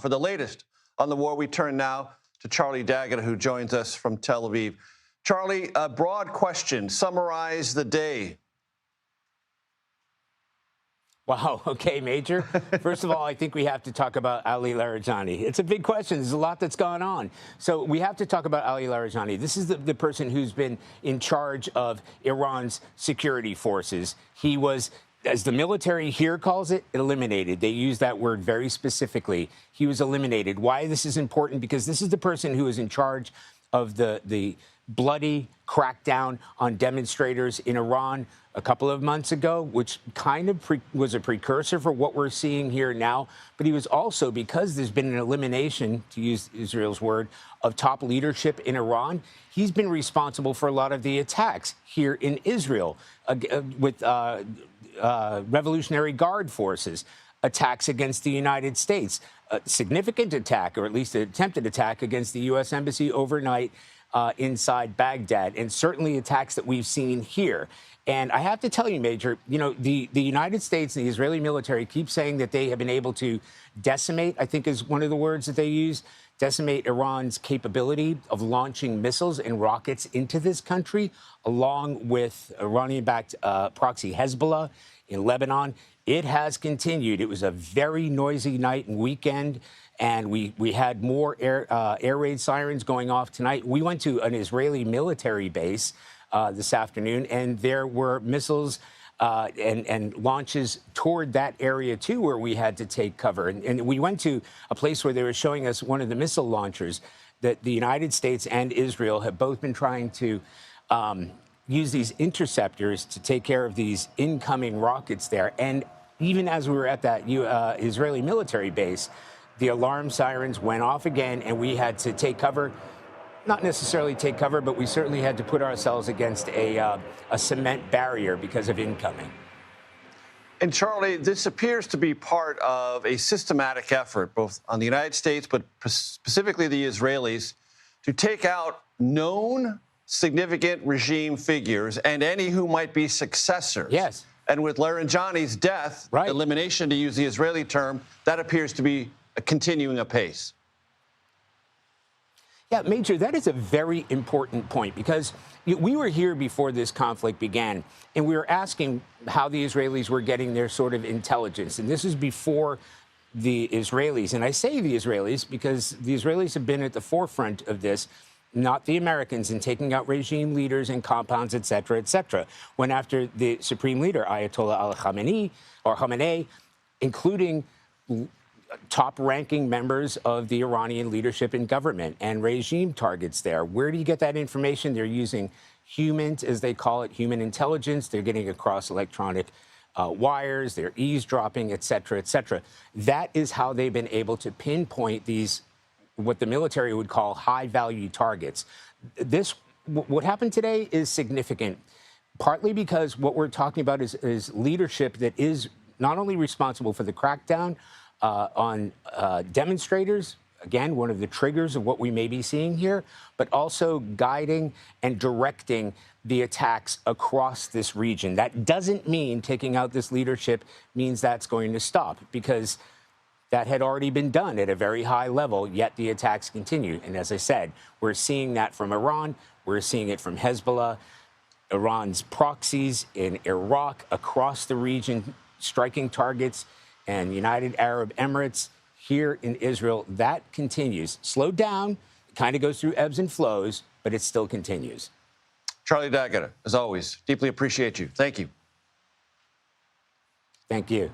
For the latest on the war, we turn now to Charlie Daggett, who joins us from Tel Aviv. Charlie, a broad question. Summarize the day. Wow. Okay, Major. First of all, I think we have to talk about Ali Larijani. It's a big question. There's a lot that's gone on. So we have to talk about Ali Larijani. This is the person who's been in charge of Iran's security forces. He was, as the military here calls it, eliminated. They use that word very specifically. He was eliminated. Why this is important? Because this is the person who is in charge of the bloody crackdown on demonstrators in Iran a couple of months ago, which kind of was a precursor for what we're seeing here now. But he was also, because there's been an elimination, to use Israel's word, of top leadership in Iran, he's been responsible for a lot of the attacks here in Israel with Revolutionary Guard forces, attacks against the United States, a significant attack, or at least an attempted attack against the U.S. Embassy overnight inside Baghdad, and certainly attacks that we've seen here. And I have to tell you, Major, you know, the United States and the Israeli military keep saying that they have been able to decimate, I think is one of the words that they use, decimate Iran's capability of launching missiles and rockets into this country, along with Iranian-backed proxy Hezbollah in Lebanon. It has continued. It was a very noisy night and weekend, and we had more air raid sirens going off tonight. We went to an Israeli military base this afternoon, and there were missiles and launches toward that area, too, where we had to take cover. And we went to a place where they were showing us one of the missile launchers that the United States and Israel have both been trying to use these interceptors to take care of these incoming rockets there. And even as we were at that Israeli military base, the alarm sirens went off again, and we had to take cover. Not necessarily take cover, but we certainly had to put ourselves against a cement barrier because of incoming. And Charlie, this appears to be part of a systematic effort, both on the United States, but specifically the Israelis, to take out known significant regime figures and any who might be successors. Yes. And with Larijani's death, right, elimination, to use the Israeli term, that appears to be continuing apace. Yeah, Major, that is a very important point, because we were here before this conflict began, and we were asking how the Israelis were getting their sort of intelligence. And this is before the Israelis. And I say the Israelis because the Israelis have been at the forefront of this, not the Americans, in taking out regime leaders and compounds, et cetera, et cetera. When after the supreme leader, Ayatollah Ali Khamenei, including top-ranking members of the Iranian leadership and government and regime targets there. Where do you get that information? They're using humans, as they call it, human intelligence. They're getting across electronic wires. They're eavesdropping, et cetera, et cetera. That is how they've been able to pinpoint these, what the military would call high-value targets. What happened today is significant, partly because what we're talking about is leadership that is not only responsible for the crackdown on demonstrators, again, one of the triggers of what we may be seeing here, but also guiding and directing the attacks across this region. That doesn't mean taking out this leadership means that's going to stop, because that had already been done at a very high level, yet the attacks continue. And as I said, we're seeing that from Iran. We're seeing it from Hezbollah, Iran's proxies in Iraq, across the region, striking targets, and United Arab Emirates here in Israel. That continues. Slowed down, it kind of goes through ebbs and flows, but it still continues. Charlie Daggett, as always, deeply appreciate you. Thank you. Thank you.